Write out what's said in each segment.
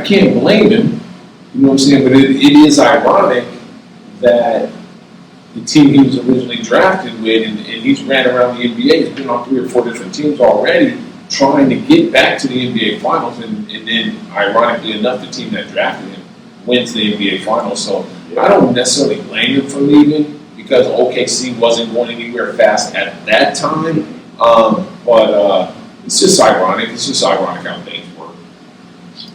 can't blame him. You know what I'm saying? But it is ironic that the team he was originally drafted with, and he's ran around the NBA, he's been on 3 or 4 different teams already, trying to get back to the NBA Finals, and then, ironically enough, the team that drafted him wins the NBA Finals. So I don't necessarily blame him for leaving because OKC wasn't going anywhere fast at that time. But it's just ironic. It's just ironic how things work.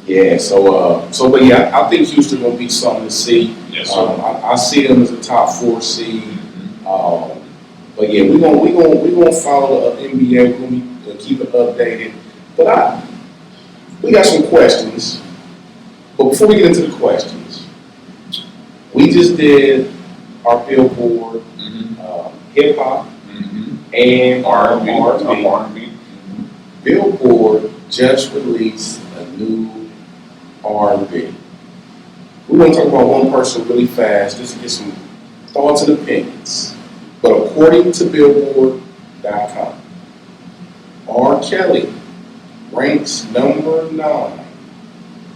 Yeah. But yeah, I think Houston gonna be something to see. Yes, sir. I see them as a top 4 seed. But yeah, we gonna follow the NBA. We're gonna be keep it updated. But we got some questions. But before we get into the questions, we just did our Billboard hip hop and R&B. Billboard just released a new R&B. We want to talk about one person really fast, just to get some thoughts and opinions. But according to Billboard.com, R. Kelly ranks number 9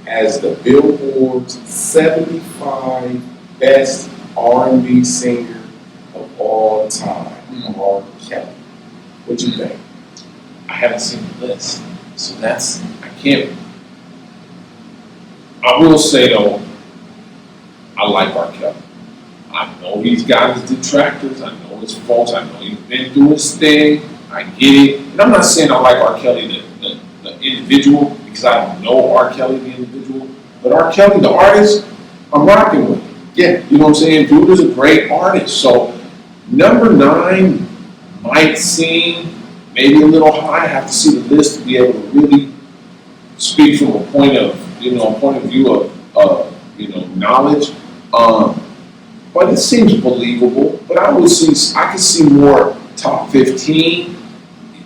as the Billboard's 75 best R&B singer of all time. R. Kelly. What you think? I haven't seen the list, so I can't. I will say though, I like R. Kelly. I know he's got his detractors. I know his faults. I know he's been through his thing. I get it. And I'm not saying I like R. Kelly, the individual, because I don't know R. Kelly, the individual. But R. Kelly, the artist, I'm rocking with him. Yeah, you know what I'm saying? Dude is a great artist. So, number 9 might seem maybe a little high. I have to see the list to be able to really speak from a point of view of knowledge. But it seems believable. But I could see more top 15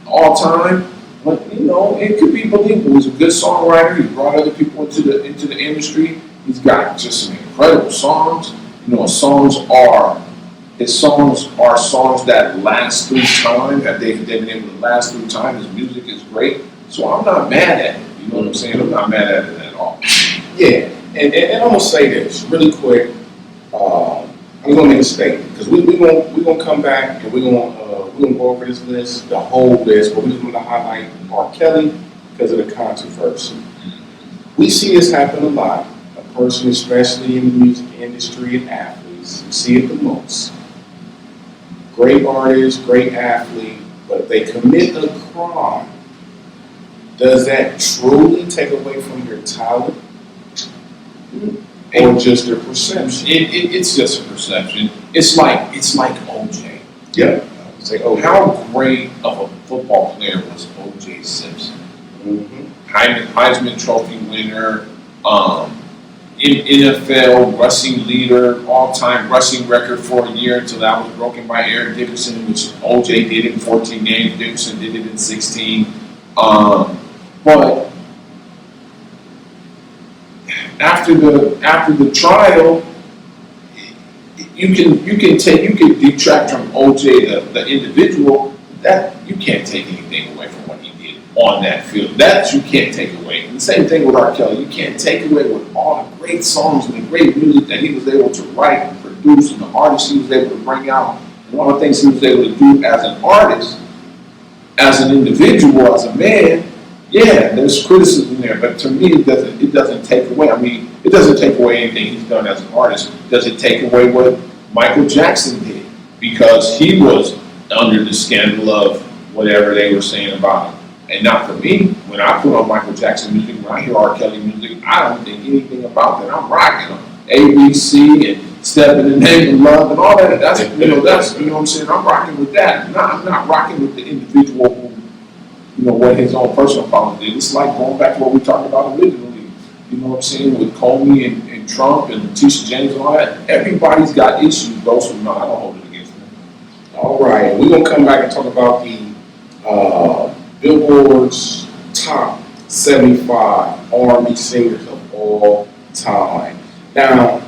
all time. But it could be believable. He's a good songwriter. He brought other people into the industry. He's got just some incredible songs. His songs are songs that last through time. That they've been able to last through time. His music is great. So I'm not mad at it. You know what I'm saying? I'm not mad at it at all. Yeah, and I'm gonna say this really quick. I'm gonna make a statement because we're gonna come back and we're gonna go over this list, the whole list, but we're just gonna highlight R. Kelly because of the controversy. We see this happen a lot. A person, especially in the music industry and athletes, you see it the most. Great artist, great athlete, but if they commit a crime, does that truly take away from their talent? Or just their perception? It's just a perception. It's like OJ. Yeah. How great of a football player was OJ Simpson? Heisman Trophy winner, NFL rushing leader, all-time rushing record for a year until that was broken by Eric Dickerson, which OJ did in 14 games. Dickerson did it in 16. But after the trial, you can detract from OJ the individual. That you can't take anything away from what he did on that field. That you can't take away. And the same thing with R. Kelly. You can't take away with all the great songs and the great music that he was able to write and produce, and the artists he was able to bring out, and all the things he was able to do as an artist, as an individual, as a man. Yeah, there's criticism there, but to me, it doesn't take away. I mean, it doesn't take away anything he's done as an artist. Does it take away what Michael Jackson did? Because he was under the scandal of whatever they were saying about him. And not for me. When I put on Michael Jackson music, when I hear R. Kelly music, I don't think anything about that. I'm rocking them. ABC and Step in the Name of Love and all that. That's you know what I'm saying. I'm rocking with that. I'm not rocking with the individual who. What his own personal problem did. It's like going back to what we talked about originally. You know what I'm saying? With Comey and Trump and Letitia James and all that. Everybody's got issues. Those who not, I don't hold it against them. All right. We're going to come back and talk about the Billboard's top 75 R&B singers of all time. Now,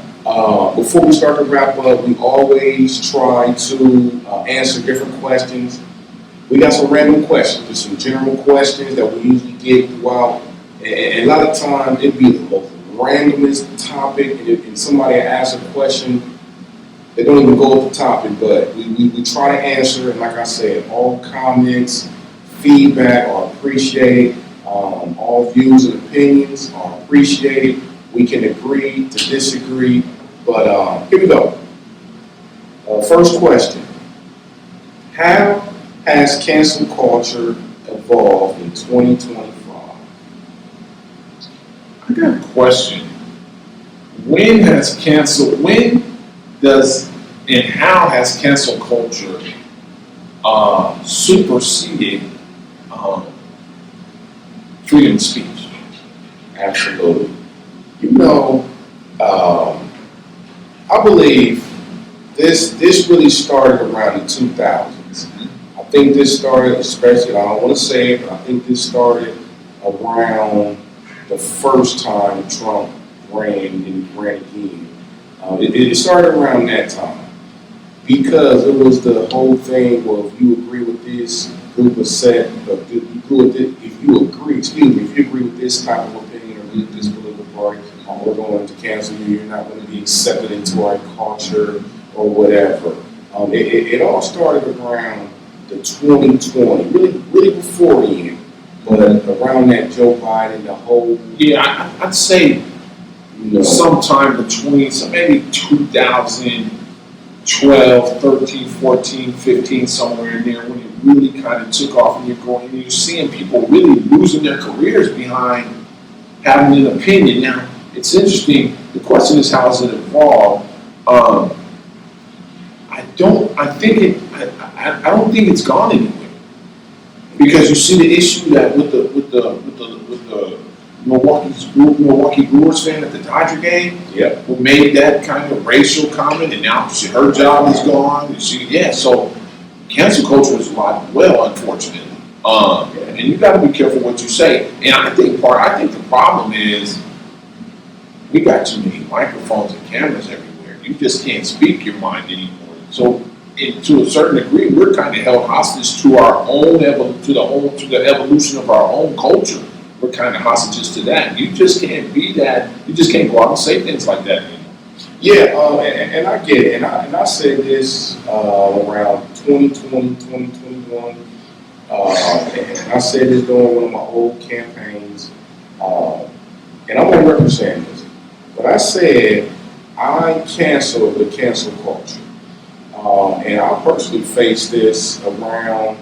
before we start to wrap up, we always try to answer different questions. We got some random questions, just some general questions that we usually get throughout. And a lot of times it'd be the local randomest topic, and somebody asks a question, they don't even go with the topic, but we try to answer, and like I said, all comments, feedback are appreciated. All views and opinions are appreciated. We can agree to disagree, but here we go. First question. How has cancel culture evolved in 2025? I got a question. When does and how has cancel culture superseded freedom of speech? Absolutely. You know, I believe this really started around the 2000s. I think this started, especially, I don't want to say it, but I think this started around the first time Trump ran and ran again. It started around that time because it was the whole thing. Well, if you agree with this group of set, if you agree with this type of opinion or with this political party, we're going to cancel you. You're not going to be accepted into our culture or whatever. It all started around the 2020, really before then, but around that Joe Biden, the whole. Yeah, I'd say sometime between, so maybe 2012, 13, 14, 15, somewhere in there, when it really kind of took off, and you're seeing people really losing their careers behind having an opinion. Now, it's interesting. The question is, how has it evolved? I don't think it's gone anywhere, because you see the issue that with the Milwaukee Brewers fan at the Dodger game, who made that kind of racial comment, and now her job is gone. And so cancel culture is alive and well, unfortunately. And you got to be careful what you say. And I think the problem is we got too many microphones and cameras everywhere. You just can't speak your mind anymore. So, to a certain degree, we're kind of held hostage to our own to the evolution of our own culture. We're kind of hostages to that. You just can't be that. You just can't go out and say things like that anymore. Yeah, and I get it. And I said this around 2020, 2021. And I said this during one of my old campaigns. And I'm going to represent this. But I said I canceled the cancel culture. And I personally faced this around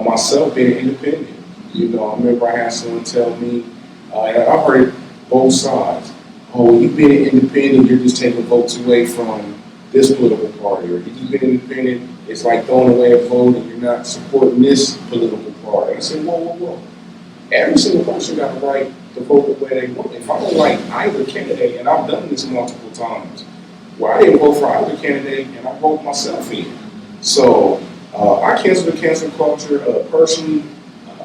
myself being independent. You know, I remember I had someone tell me, and I've heard both sides. Oh, you've been independent, you're just taking votes away from this political party. Or if you've been independent, it's like throwing away a vote and you're not supporting this political party. I said, whoa. Every single person got the right to vote the way they want. If I don't like either candidate, and I've done this multiple times, where I didn't vote for either candidate and I voted myself in. So I cancel the cancel culture personally.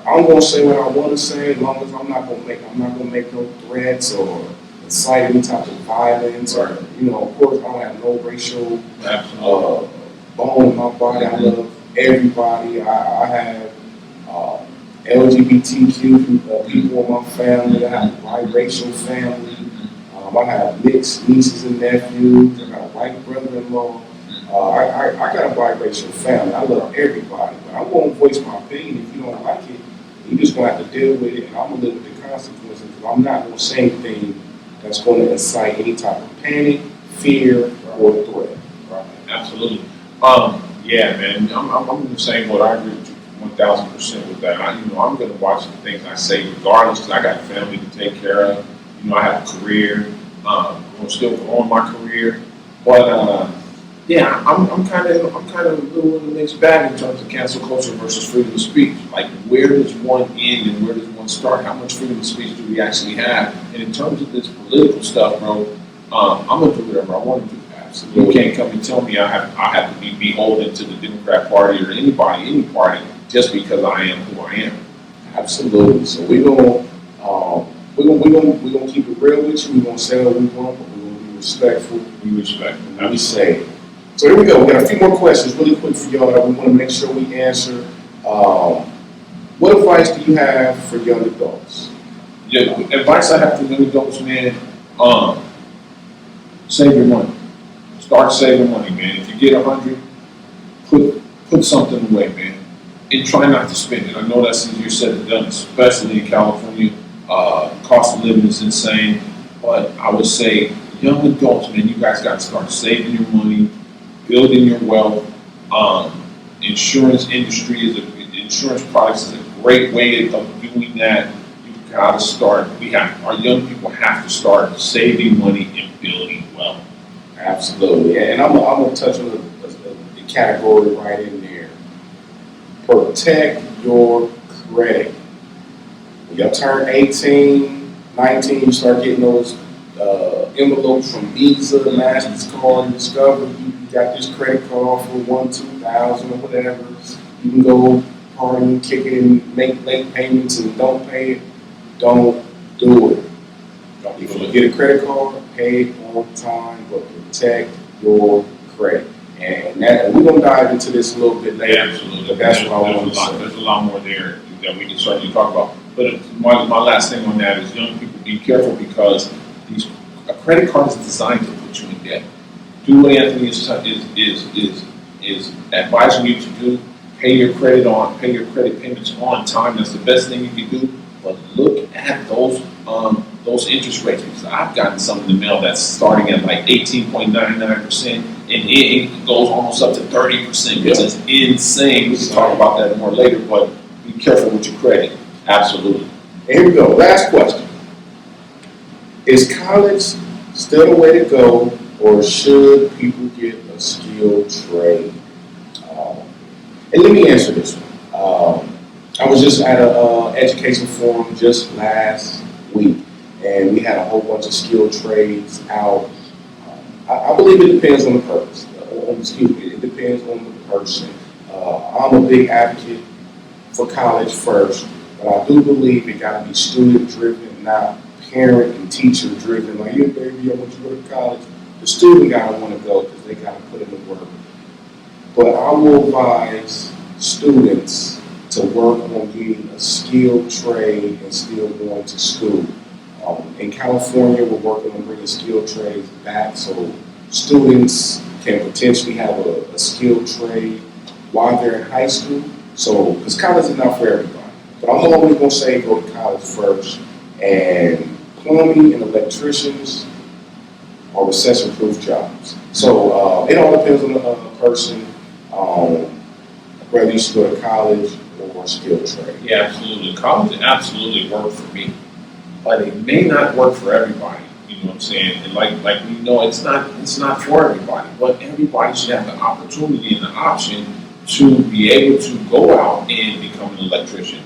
I'm gonna say what I want to say, as long as I'm not gonna make no threats or incite any type of violence, or of course I don't have no racial bone in my body. I love everybody. I have LGBTQ people in my family. I have a biracial family. I have mixed nieces and nephews. I got a white brother-in-law. I got a biracial family. I love everybody, but I'm gonna voice my opinion. If you don't like it, you're just going to have to deal with it, and I'm going to live with the consequences, because I'm not going to say anything that's going to incite any type of panic, fear, or threat. Right. Absolutely. Yeah, man, I'm the same boat. I agree with you 1,000% with that. I'm going to watch the things I say regardless, because I got family to take care of. I have a career. I'm still growing my career. But, yeah, I'm kind of a little in the mixed bag in terms of cancel culture versus freedom of speech. Like, where does one end and where does one start? How much freedom of speech do we actually have? And in terms of this political stuff, bro, I'm gonna do whatever I want to do. Absolutely. You can't come and tell me I have to be beholden to the Democrat Party or any party just because I am who I am. Absolutely. So we're gonna keep it real with you. We're gonna say what we want, but we're gonna be respectful. And be safe. So here we go. We got a few more questions really quick for y'all that we want to make sure we answer. What advice do you have for young adults? Yeah, advice I have for young adults, man, Save your money. Start saving money, man. If you get 100, put something away, man, and try not to spend it. I know that's easier said than done, especially in California. Cost of living is insane, but I would say young adults, man, you guys got to start saving your money, building your wealth. Insurance industry insurance products is a great way of doing that. You got to start. Our young people have to start saving money and building wealth. Absolutely, and I'm gonna touch on the category right in there. Protect your credit. When y'all turn 18, 19, you start getting those envelopes from Visa, MasterCard, Discover. You got this credit card for $1,000, $2,000 or whatever. You can go party, kick it, and make late payments and don't pay it. Don't do it. If you get a credit card, pay it on time, but protect your credit. And we're gonna dive into this a little bit later. Yeah, absolutely. But that's what I want to say. There's a lot more there that we can certainly talk about. But my last thing on that is young people, be careful because a credit card is designed to put you in debt. Do what Anthony is advising you to do. Pay your credit payments on time. That's the best thing you can do. But look at those interest rates, because I've gotten some in the mail that's starting at like 18.99%, and it goes almost up to 30%, which is insane. We can talk about that more later, but be careful with your credit. Absolutely. Here we go. Last question. Is college still the way to go, or should people get a skilled trade? And let me answer this one. I was just at an education forum just last week, and we had a whole bunch of skilled trades out. I believe it depends on the person. It depends on the person. I'm a big advocate for college first, but I do believe it got to be student driven, not parent and teacher driven. Like, yeah, baby, I want you to go to college. The student got to want to go because they got to put in the work. But I will advise students to work on getting a skilled trade and still going to school. In California, we're working on bringing skilled trades back so students can potentially have a skilled trade while they're in high school. So, because college is not for everybody. But I'm always going to say go to college first. And plumbing and electricians are recession-proof jobs. So it all depends on the person, whether you should go to college or a skilled trade. Yeah, absolutely. College absolutely worked for me, but it may not work for everybody. You know what I'm saying? And like we know, it's not for everybody, but everybody should have the opportunity and the option to be able to go out and become an electrician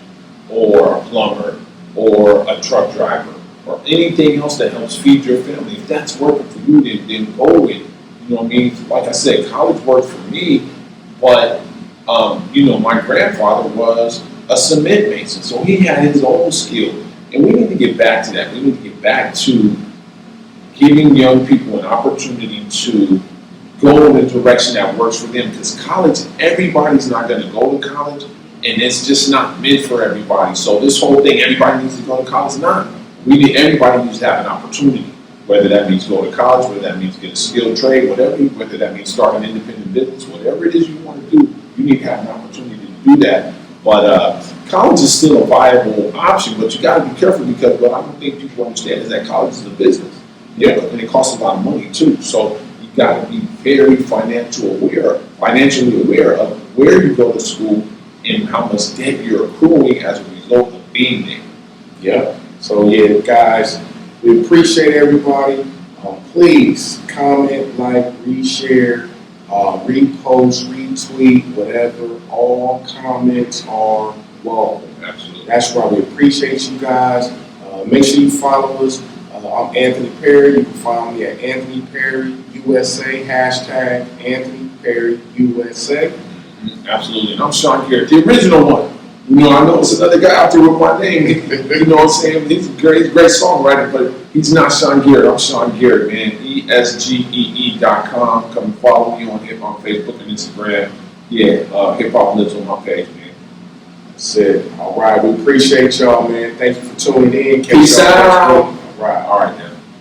or a plumber or a truck driver or anything else that helps feed your family. If that's working for you, then go with it. You know what I mean? Like I said, college worked for me, but my grandfather was a cement mason, so he had his own skill. And we need to get back to that. We need to get back to giving young people an opportunity to go in a direction that works for them. Because college, everybody's not going to go to college, and it's just not meant for everybody. So this whole thing, everybody needs to go to college, not. Everybody needs to have an opportunity, whether that means go to college, whether that means get a skilled trade, whether that means start an independent business, whatever it is you want to do, you need to have an opportunity to do that. But college is still a viable option, but you got to be careful because what I don't think people understand is that college is a business. Yeah, and it costs a lot of money too. So you got to be very financially aware of where you go to school and how much debt you're accruing as a result of being there. Yeah. So yeah, guys, we appreciate everybody. Please comment, like, reshare, repost, retweet, whatever. All comments are welcome. Absolutely. That's why we appreciate you guys. Make sure you follow us. I'm Anthony Perry. You can find me at Anthony Perry USA, hashtag Anthony Perry USA. Absolutely. And I'm Sean Garrett, the original one. I know it's another guy out there with my name. You know what I'm saying? He's a great songwriter, but he's not Sean Garrett. I'm Sean Garrett, man. ESGEE.com. Come follow me on Facebook and Instagram. Yeah, Hip Hop Lives on my page, man. That's it. All right. We appreciate y'all, man. Thank you for tuning in. Peace out. All right. All right, now.